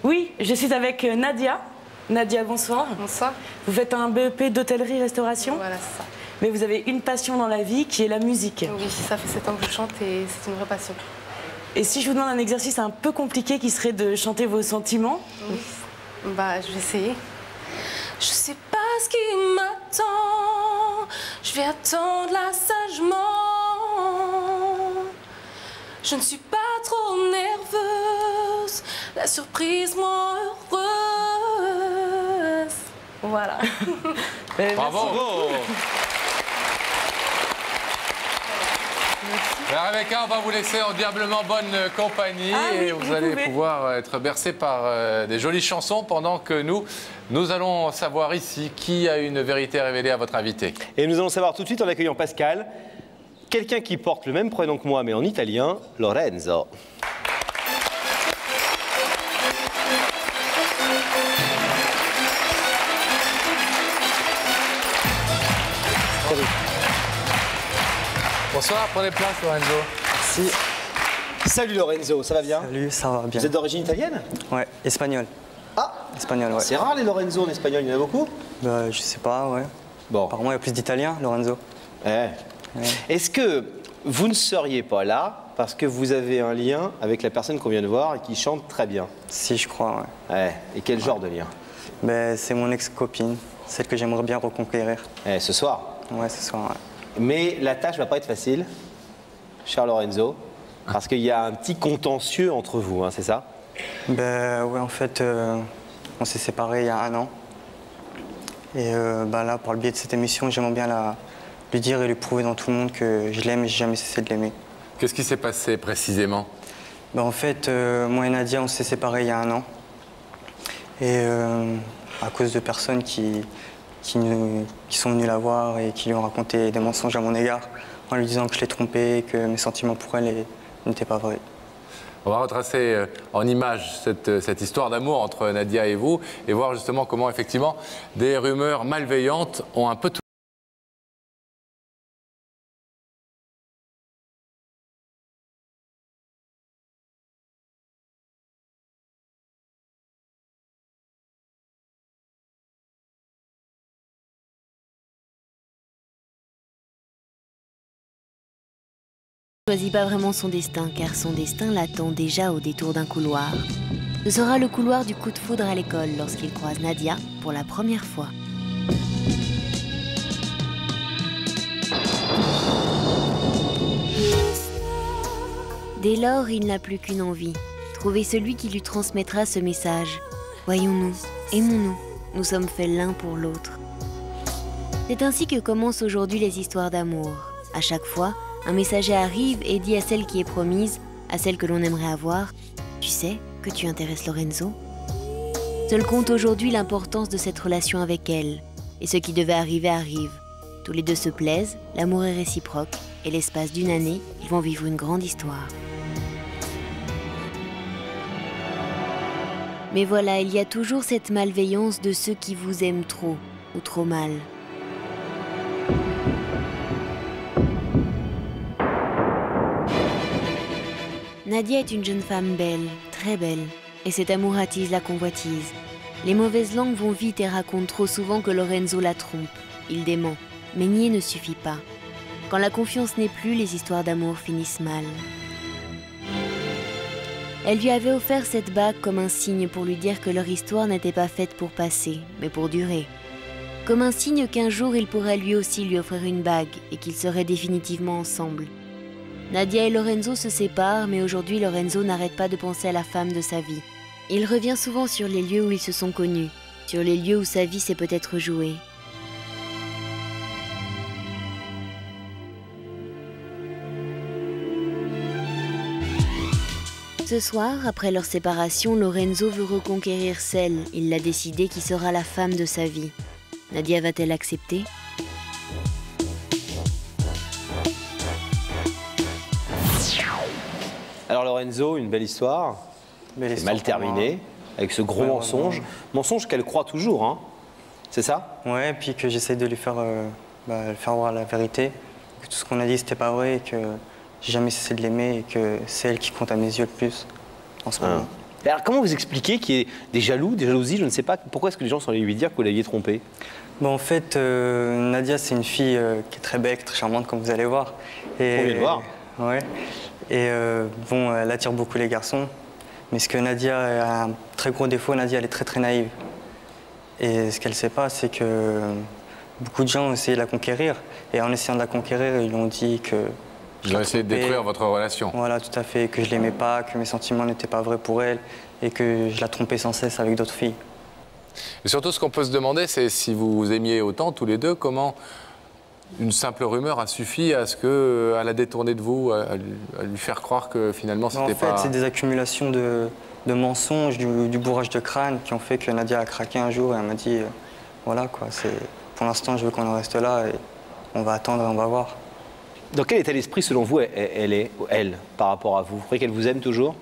Oui, je suis avec Nadia. Nadia, bonsoir. Bonsoir. Vous faites un BEP d'hôtellerie-restauration. Voilà, c'est ça. Mais vous avez une passion dans la vie qui est la musique. Oui, ça fait 7 ans que je chante et c'est une vraie passion. Et si je vous demande un exercice un peu compliqué qui serait de chanter vos sentiments? Oui. Bah, je vais essayer. Je sais pas ce qui m'attend, je vais attendre là sagement. Je ne suis pas trop nerveuse, la surprise m'en heureuse. Voilà. Bravo. Rebecca, on va vous laisser en diablement bonne compagnie et vous allez pouvoir être bercé par des jolies chansons pendant que nous allons savoir ici qui a une vérité à révéler à votre invité. Et nous allons savoir tout de suite en accueillant Pascal, quelqu'un qui porte le même prénom que moi mais en italien, Lorenzo. Bonsoir, prenez place Lorenzo. Merci. Salut Lorenzo, ça va bien? Salut, ça va bien. Vous êtes d'origine italienne? Ouais, espagnol. Ah, espagnol, ouais. C'est rare les Lorenzo en espagnol, il y en a beaucoup? Bah, je sais pas, ouais. Bon. Apparemment, il y a plus d'Italiens, Lorenzo. Ouais. Est-ce que vous ne seriez pas là parce que vous avez un lien avec la personne qu'on vient de voir et qui chante très bien? Si, je crois, ouais. Ouais. Et quel genre de lien? Ben, c'est mon ex-copine, celle que j'aimerais bien reconquérir. Ce soir? Ouais, ce soir, ouais. Mais la tâche va pas être facile, cher Lorenzo, parce qu'il y a un petit contentieux entre vous, hein, c'est ça? Ben, ouais, en fait, on s'est séparés il y a 1 an. Et ben là, par le biais de cette émission, j'aimerais bien lui dire et lui prouver dans tout le monde que je l'aime et j'ai jamais cessé de l'aimer. Qu'est-ce qui s'est passé précisément? Ben, en fait, moi et Nadia, on s'est séparés il y a 1 an. Et à cause de personnes qui sont venues la voir et qui lui ont raconté des mensonges à mon égard en lui disant que je l'ai trompée et que mes sentiments pour elle n'étaient pas vrais. On va retracer en images cette histoire d'amour entre Nadia et vous et voir justement comment effectivement des rumeurs malveillantes ont un peu tout. Ne choisit pas vraiment son destin, car son destin l'attend déjà au détour d'un couloir. Ce sera le couloir du coup de foudre à l'école lorsqu'il croise Nadia pour la première fois. Dès lors, il n'a plus qu'une envie, trouver celui qui lui transmettra ce message. Voyons-nous, aimons-nous, nous sommes faits l'un pour l'autre. C'est ainsi que commencent aujourd'hui les histoires d'amour. À chaque fois, un messager arrive et dit à celle qui est promise, à celle que l'on aimerait avoir, « Tu sais que tu intéresses Lorenzo ?» Seul compte aujourd'hui l'importance de cette relation avec elle. Et ce qui devait arriver arrive. Tous les deux se plaisent, l'amour est réciproque, et l'espace d'1 année, ils vont vivre une grande histoire. Mais voilà, il y a toujours cette malveillance de ceux qui vous aiment trop, ou trop mal. Nadia est une jeune femme belle, très belle, et cet amour attise la convoitise. Les mauvaises langues vont vite et racontent trop souvent que Lorenzo la trompe. Il dément, mais nier ne suffit pas. Quand la confiance n'est plus, les histoires d'amour finissent mal. Elle lui avait offert cette bague comme un signe pour lui dire que leur histoire n'était pas faite pour passer, mais pour durer. Comme un signe qu'un jour il pourrait lui aussi lui offrir une bague et qu'ils seraient définitivement ensemble. Nadia et Lorenzo se séparent, mais aujourd'hui Lorenzo n'arrête pas de penser à la femme de sa vie. Il revient souvent sur les lieux où ils se sont connus, sur les lieux où sa vie s'est peut-être jouée. Ce soir, après leur séparation, Lorenzo veut reconquérir celle, il l'a décidé, qui sera la femme de sa vie. Nadia va-t-elle accepter ? Alors Lorenzo, une belle histoire, mal terminée, avec ce gros mensonge. Mensonge qu'elle croit toujours, hein. C'est ça? Ouais, et puis que j'essaie de lui faire, faire voir la vérité, que tout ce qu'on a dit c'était pas vrai, et que j'ai jamais cessé de l'aimer, et que c'est elle qui compte à mes yeux le plus en ce moment. Alors, comment vous expliquez qu'il y ait des jaloux, des jalousies, je ne sais pas. Pourquoi est-ce que les gens sont allés lui dire que vous l'aviez trompée? Bon, en fait, Nadia, c'est une fille qui est très belle, très charmante, comme vous allez voir. Et, On vient de voir. Ouais. Et bon, elle attire beaucoup les garçons. Mais ce que Nadia a un très gros défaut, Nadia, elle est très très naïve. Et ce qu'elle ne sait pas, c'est que beaucoup de gens ont essayé de la conquérir. Et en essayant de la conquérir, ils lui ont dit que... Ils ont essayé de détruire votre relation. Voilà, tout à fait. Que je l'aimais pas, que mes sentiments n'étaient pas vrais pour elle. Et que je la trompais sans cesse avec d'autres filles. Et surtout, ce qu'on peut se demander, c'est si vous vous aimiez autant tous les deux, comment une simple rumeur a suffi à la détourner de vous, à lui faire croire que finalement c'était pas... En fait, c'est des accumulations de mensonges, du bourrage de crâne qui ont fait que Nadia a craqué un jour et elle m'a dit voilà quoi, pour l'instant je veux qu'on en reste là et on va attendre et on va voir. Dans quel état d'esprit, selon vous, elle, par rapport à vous? Vous croyez qu'elle vous aime toujours?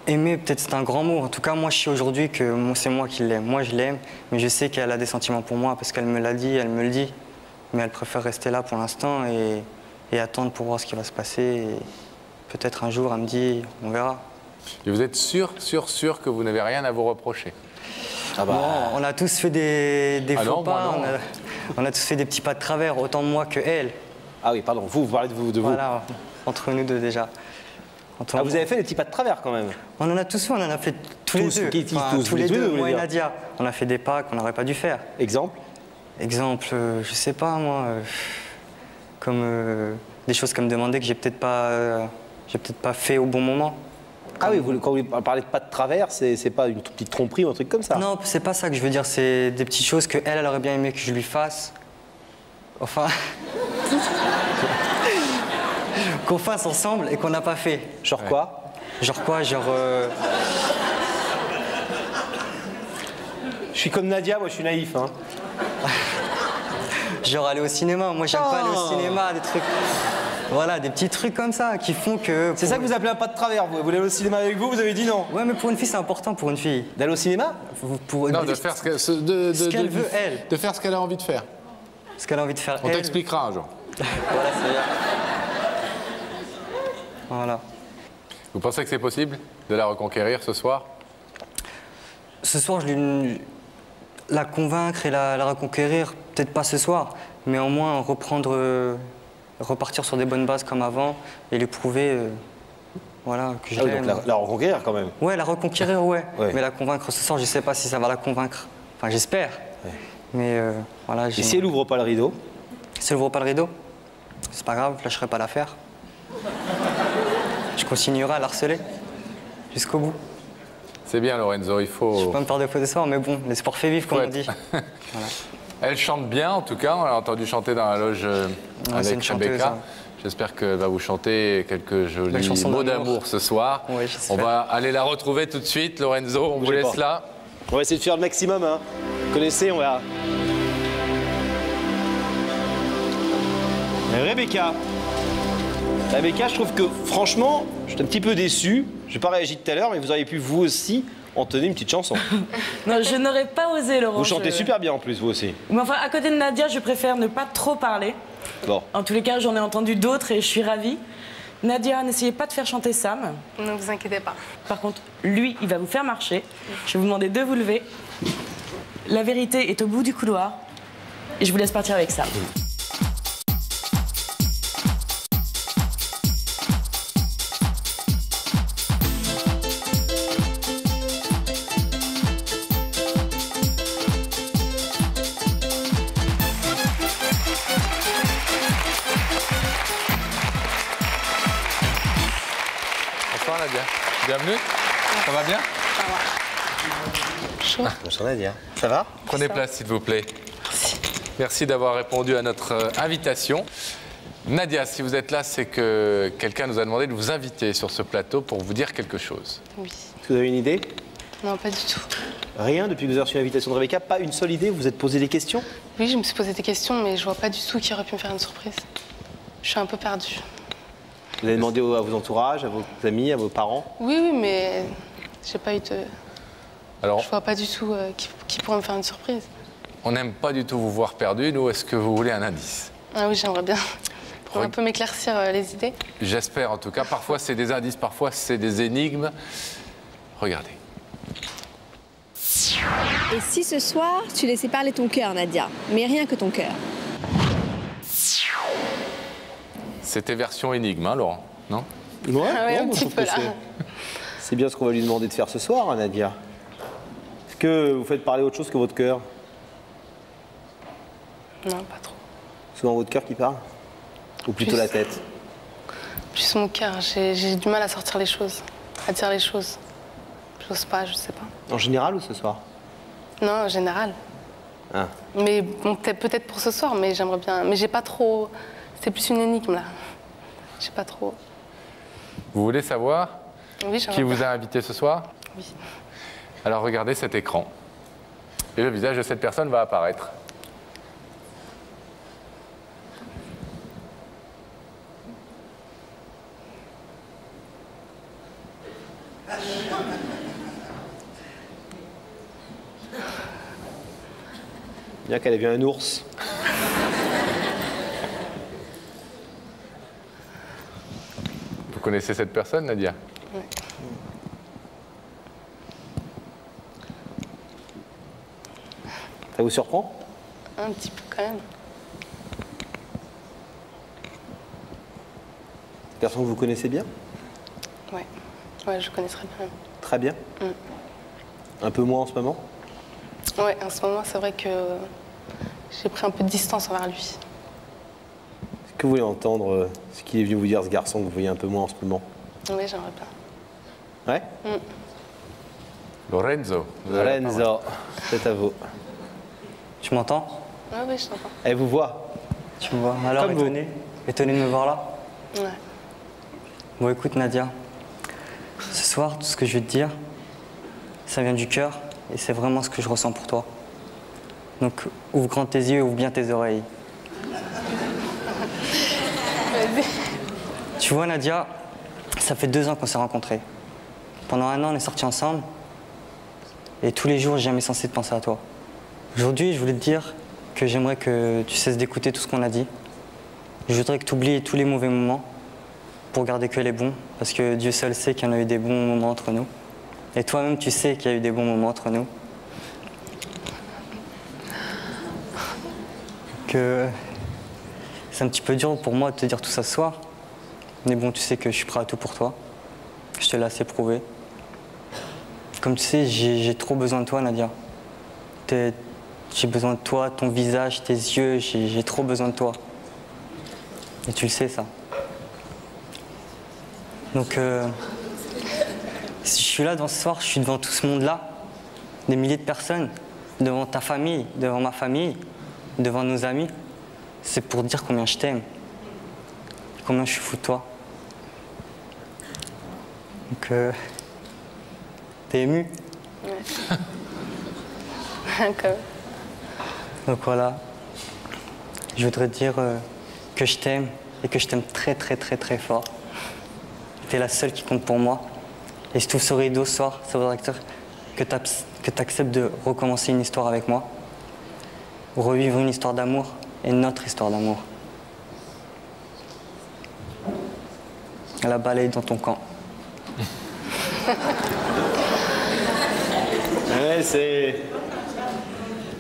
Aimer, peut-être c'est un grand mot. En tout cas, moi je sais aujourd'hui que c'est moi qui l'aime. Moi je l'aime, mais je sais qu'elle a des sentiments pour moi parce qu'elle me l'a dit, elle me le dit. Mais elle préfère rester là pour l'instant et attendre pour voir ce qui va se passer. Et peut-être un jour, elle me dit, on verra. Et vous êtes sûr que vous n'avez rien à vous reprocher? Ah bah... Bon, on a tous fait des Ah faux non, moi pas, non. on a tous fait des petits pas de travers, autant moi que elle. Ah oui, pardon, vous parlez de vous. Voilà, entre nous deux déjà. Ah, vous avez fait des petits pas de travers quand même? On en a tous fait, on en a fait tous les deux. Qui tous, tous les deux, vous voulez moi et dire? Nadia. On a fait des pas qu'on n'aurait pas dû faire. Exemple? Exemple, je sais pas moi, comme des choses qu'elle me demandait que j'ai peut-être pas fait au bon moment. Ah oui, quand vous parlez de pas de travers, c'est pas une petite tromperie ou un truc comme ça? Non, c'est pas ça que je veux dire, c'est des petites choses elle aurait bien aimé que je lui fasse. Enfin... qu'on fasse ensemble et qu'on n'a pas fait. Genre quoi? Genre quoi? Genre... Je suis comme Nadia, moi je suis naïf. Hein. Genre aller au cinéma. Moi j'aime pas aller au cinéma, des trucs... Voilà, des petits trucs comme ça qui font que... C'est ça que vous appelez un pas de travers, vous voulez aller au cinéma avec vous avez dit non? Ouais, mais pour une fille c'est important pour une fille. D'aller au cinéma? Non, de faire ce qu'elle veut, elle. De faire ce qu'elle a envie de faire. Ce qu'elle a envie de faire, On elle. t'expliquera un jour. Voilà, c'est bien. Voilà. Vous pensez que c'est possible de la reconquérir ce soir? Ce soir, je vais la convaincre et la reconquérir, peut-être pas ce soir, mais au moins repartir sur des bonnes bases comme avant et lui prouver voilà, que je l'aime. Donc la reconquérir quand même? Ouais, la reconquérir, ouais. Ouais. Mais la convaincre ce soir, je sais pas si ça va la convaincre. Enfin, j'espère. Ouais. Mais voilà. Et si elle ouvre pas le rideau? Si elle ouvre pas le rideau, c'est pas grave, je lâcherai pas l'affaire. Je continuerai à la harceler jusqu'au bout. C'est bien, Lorenzo, il faut... Je peux pas me faire de faux espoirs, mais bon, les sports fait vivre, comme on dit. Voilà. Elle chante bien, en tout cas. On l'a entendu chanter dans la loge avec Rebecca. J'espère qu'elle va vous chanter quelques jolis mots d'amour ce soir. Ouais, on va aller la retrouver tout de suite. Lorenzo, on vous laisse là. On va essayer de faire le maximum. Hein. Vous connaissez, on va... Rebecca. Rebecca, je trouve que franchement, je suis un petit peu déçu. Je n'ai pas réagi tout à l'heure, mais vous auriez pu vous aussi entonner une petite chanson. Non, je n'aurais pas osé, Laurent. Vous chantez super bien en plus, vous aussi. Mais enfin, à côté de Nadia, je préfère ne pas trop parler. Bon. En tous les cas, j'en ai entendu d'autres et je suis ravie. Nadia, n'essayez pas de faire chanter Sam. Ne vous inquiétez pas. Par contre, lui, il va vous faire marcher. Je vais vous demander de vous lever. La vérité est au bout du couloir. Et je vous laisse partir avec ça. Bonsoir Nadia. Bienvenue. Ça va bien? Bonsoir Nadia. Ça va? Prenez place s'il vous plaît. Merci d'avoir répondu à notre invitation. Nadia, si vous êtes là, c'est que quelqu'un nous a demandé de vous inviter sur ce plateau pour vous dire quelque chose. Oui. Est-ce que vous avez une idée? Non, pas du tout. Rien depuis que vous avez reçu l'invitation de Rebecca? Pas une seule idée? Vous vous êtes posé des questions? Oui, je me suis posé des questions, mais je vois pas du tout qui aurait pu me faire une surprise. Je suis un peu perdue. Vous avez demandé à vos entourages, à vos amis, à vos parents? Oui, oui, mais j'ai pas eu de... Alors, Je vois pas du tout qui pourrait me faire une surprise. on n'aime pas du tout vous voir perdu. Nous, est-ce que vous voulez un indice? Ah oui, j'aimerais bien. Pour un peu m'éclaircir les idées. J'espère en tout cas. Parfois, c'est des indices, parfois, c'est des énigmes. Regardez. Et si ce soir, tu laissais parler ton cœur, Nadia, mais rien que ton cœur? C'était version énigme, hein, Laurent, non? Ouais, Ah ouais, non, un moi, je petit trouve peu, que là. c'est bien ce qu'on va lui demander de faire ce soir, hein, Nadia. Est-ce que vous faites parler autre chose que votre cœur? Non, pas trop. Souvent votre cœur qui parle? Ou plutôt Plus. la tête? Plus mon cœur, j'ai du mal à sortir les choses, à dire les choses. J'ose pas, je sais pas. En général ou ce soir? Non, en général. Ah. Mais bon, peut-être pour ce soir, mais j'aimerais bien. Mais j'ai pas trop. C'est plus une énigme là. J'ai pas trop. Vous voulez savoir Oui, qui vous a invité ce soir? Oui. Alors regardez cet écran. Et le visage de cette personne va apparaître. Bien qu'elle ait vu un ours. Vous connaissez cette personne, Nadia? Ouais. Ça vous surprend? Un petit peu quand même. Personne que vous connaissez bien? Ouais. Ouais, je connais très bien. Très bien. Un peu moins en ce moment? Ouais, en ce moment, c'est vrai que j'ai pris un peu de distance envers lui. Est-ce que vous voulez entendre ce qu'il est venu vous dire, ce garçon que vous voyez un peu moins en ce moment? Oui, j'aimerais bien. Ouais? Lorenzo. vous avez la parole. Lorenzo, c'est à vous. Tu m'entends? Ouais, oui, je t'entends. Elle vous voit. Tu me vois? Alors, Comme vous. étonné de me voir là? Ouais. Bon, écoute, Nadia, ce soir, tout ce que je vais te dire, ça vient du cœur et c'est vraiment ce que je ressens pour toi. Donc, ouvre grand tes yeux, ouvre bien tes oreilles. Vas-y. Tu vois, Nadia, ça fait 2 ans qu'on s'est rencontrés. Pendant 1 an, on est sortis ensemble et tous les jours, j'ai jamais cessé de penser à toi. Aujourd'hui, je voulais te dire que j'aimerais que tu cesses d'écouter tout ce qu'on a dit. Je voudrais que tu oublies tous les mauvais moments pour garder que les bons, parce que Dieu seul sait qu'il y en a eu des bons moments entre nous. Et toi-même, tu sais qu'il y a eu des bons moments entre nous. Que c'est un petit peu dur pour moi de te dire tout ça ce soir, mais bon, tu sais que je suis prêt à tout pour toi. Je te l'ai assez prouvé. Comme tu sais, j'ai trop besoin de toi, Nadia. J'ai besoin de toi, ton visage, tes yeux, j'ai trop besoin de toi. Et tu le sais, ça. Donc, si je suis là ce soir, je suis devant tout ce monde-là, des milliers de personnes, devant ta famille, devant ma famille, devant nos amis. C'est pour dire combien je t'aime, combien je suis fou de toi. Donc, t'es ému? Ouais. Quand même. Donc voilà, je voudrais te dire que je t'aime et que je t'aime très très très très fort. T'es la seule qui compte pour moi. Et si tu ouvres ce rideau ce soir, ça voudrait dire que tu acceptes de recommencer une histoire avec moi. Revivre une histoire d'amour et notre histoire d'amour. La balle est dans ton camp. Ouais, c'est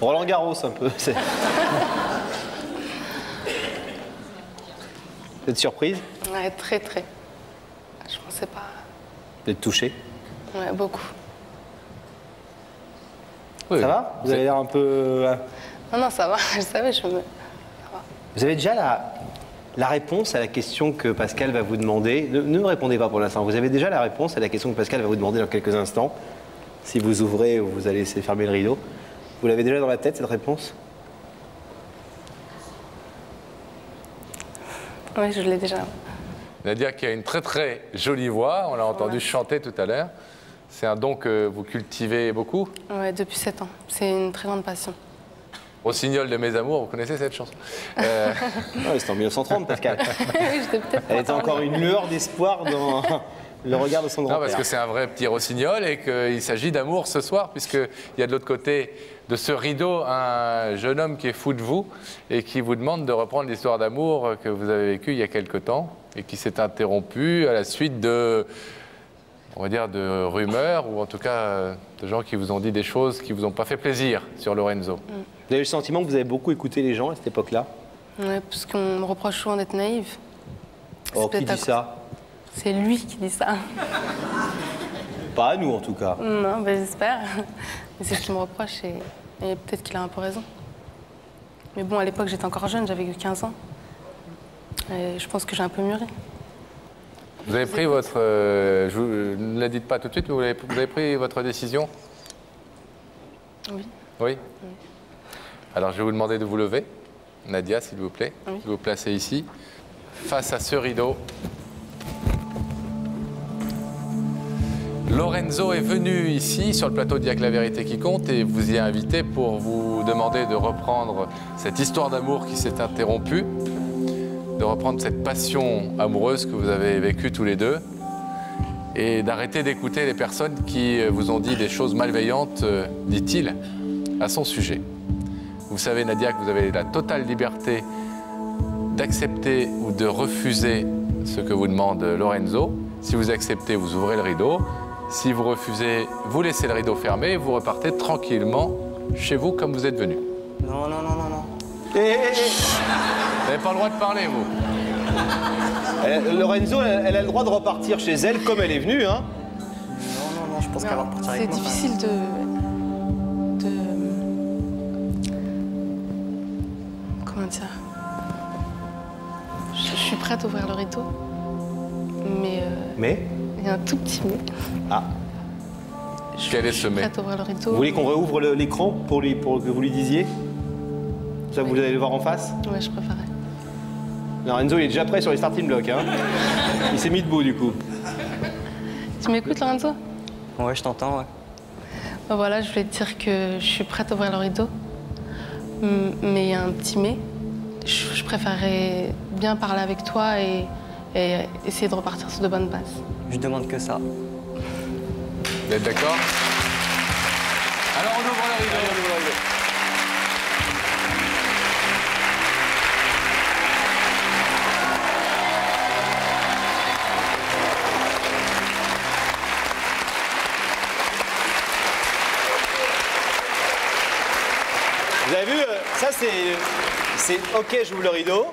Roland Garros un peu. Vous êtes surprise? Ouais, très, très. Je pensais pas. Vous êtes touchée? Ouais, beaucoup. Oui. Ça va? Vous avez l'air un peu... Non, non, ça va. Je savais, Vous avez déjà la réponse à la question que Pascal va vous demander. Ne me répondez pas pour l'instant. Vous avez déjà la réponse à la question que Pascal va vous demander dans quelques instants. Si vous ouvrez ou vous allez laisser fermer le rideau. Vous l'avez déjà dans la tête, cette réponse? Oui, je l'ai déjà. Nadia qui a une très très jolie voix, on l'a entendu chanter tout à l'heure. C'est un don que vous cultivez beaucoup? Ouais, depuis 7 ans. C'est une très grande passion. Rossignol de mes amours, vous connaissez cette chanson? Ah oui, c'était en 1930, Pascal. Oui, j'étais peut-être Elle pas était encore une lueur d'espoir dans le regard de son Non, grand-père. parce que c'est un vrai petit rossignol et qu'il s'agit d'amour ce soir, puisqu'il y a de l'autre côté de ce rideau un jeune homme qui est fou de vous et qui vous demande de reprendre l'histoire d'amour que vous avez vécue il y a quelque temps et qui s'est interrompue à la suite de on va dire, de rumeurs, ou en tout cas de gens qui vous ont dit des choses qui vous ont pas fait plaisir sur Lorenzo. Vous avez le sentiment que vous avez beaucoup écouté les gens à cette époque-là? Ouais, parce qu'on me reproche souvent d'être naïve. Oh, qui peut-être dit ça? C'est lui qui dit ça. Pas à nous, en tout cas. Non, ben, j'espère. Mais c'est ce qu'il me reproche et peut-être qu'il a un peu raison. Mais bon, à l'époque, j'étais encore jeune, j'avais que 15 ans. Et je pense que j'ai un peu mûri. Vous avez pris votre... ne la dites pas tout de suite, mais vous avez pris votre décision? Oui. Oui? Alors, je vais vous demander de vous lever. Nadia, s'il vous plaît. Oui. Vous vous placez ici, face à ce rideau. Lorenzo est venu ici, sur le plateau d'Il y a que la vérité qui compte, et vous y a invité pour vous demander de reprendre cette histoire d'amour qui s'est interrompue, de reprendre cette passion amoureuse que vous avez vécue tous les deux, et d'arrêter d'écouter les personnes qui vous ont dit des choses malveillantes, dit-il, à son sujet. Vous savez, Nadia, que vous avez la totale liberté d'accepter ou de refuser ce que vous demande Lorenzo. Si vous acceptez, vous ouvrez le rideau. Si vous refusez, vous laissez le rideau fermé et vous repartez tranquillement chez vous comme vous êtes venu. Non, non, non, non, non. Vous n'avez pas le droit de parler, vous. Lorenzo, elle a le droit de repartir chez elle comme elle est venue, hein? Non, non, non, je pense qu'elle va repartir avec C'est moi. difficile de... Comment dire? Je suis prête à ouvrir le rideau. Mais... Il y a un tout petit mais. Ah. Quel est ce mais? Je suis prête à ouvrir le rideau. Vous voulez qu'on réouvre l'écran pour que vous lui disiez? Ça, vous allez le voir en face? Ouais, je préférais. Lorenzo, il est déjà prêt sur les starting blocks, hein? Il s'est mis debout, du coup. Tu m'écoutes, Lorenzo? Ouais, je t'entends, ouais. Ben voilà, je voulais te dire que je suis prête à ouvrir le rideau. Mais il y a un petit mais. Je préférerais bien parler avec toi et essayer de repartir sur de bonnes bases. Je demande que ça. Vous êtes d'accord? Alors on ouvre le rideau. Vous avez vu, ça c'est OK, j'ouvre le rideau,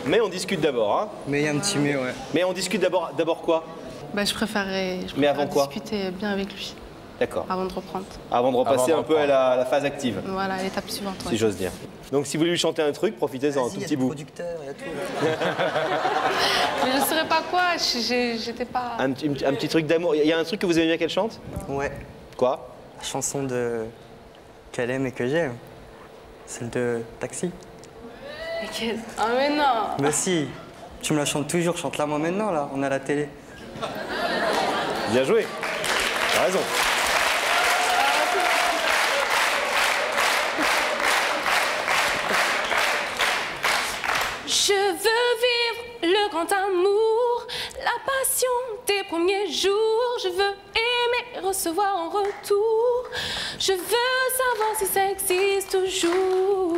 mais on discute d'abord, hein? Mais il y a un petit mais, ouais. Mais on discute d'abord quoi? Ben, je préférerais Mais avant quoi? discuter bien avec lui, D'accord. avant de reprendre. Avant de repasser Avant de un peu à la phase active, Voilà, l'étape suivante. si Ouais. j'ose dire. Donc si vous voulez lui chanter un truc, profitez-en un tout petit bout. producteur, il y a tout, Mais je ne saurais pas quoi, j'étais pas... Un petit truc d'amour. Il y a un truc que vous aimez bien qu'elle chante? là. Ouais. Quoi? La chanson qu'elle aime et que j'aime. Celle de Taxi. Ah mais non! Bah si, tu me la chantes toujours, chante-la moi maintenant, là, on est à la télé. Bien joué. T'as raison. Je veux vivre le grand amour, la passion des premiers jours. Je veux aimer, recevoir en retour. Je veux savoir si ça existe toujours.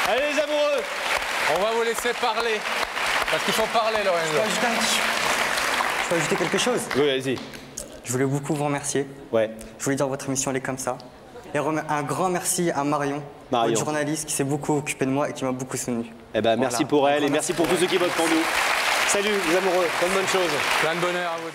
Allez les amoureux! On va vous laisser parler. Parce qu'il faut parler, Lorenzo. Je peux ajouter quelque chose? Oui, allez-y. Je voulais beaucoup vous remercier. Ouais. Je voulais dire votre émission, elle est comme ça. Et un grand merci à Marion, Marion. notre journaliste qui s'est beaucoup occupée de moi et qui m'a beaucoup soutenu. Eh ben, merci Voilà. pour elle Un et grand merci pour tous ceux qui votent pour nous. Salut les amoureux, bonne chose. Plein de bonheur à vous deux.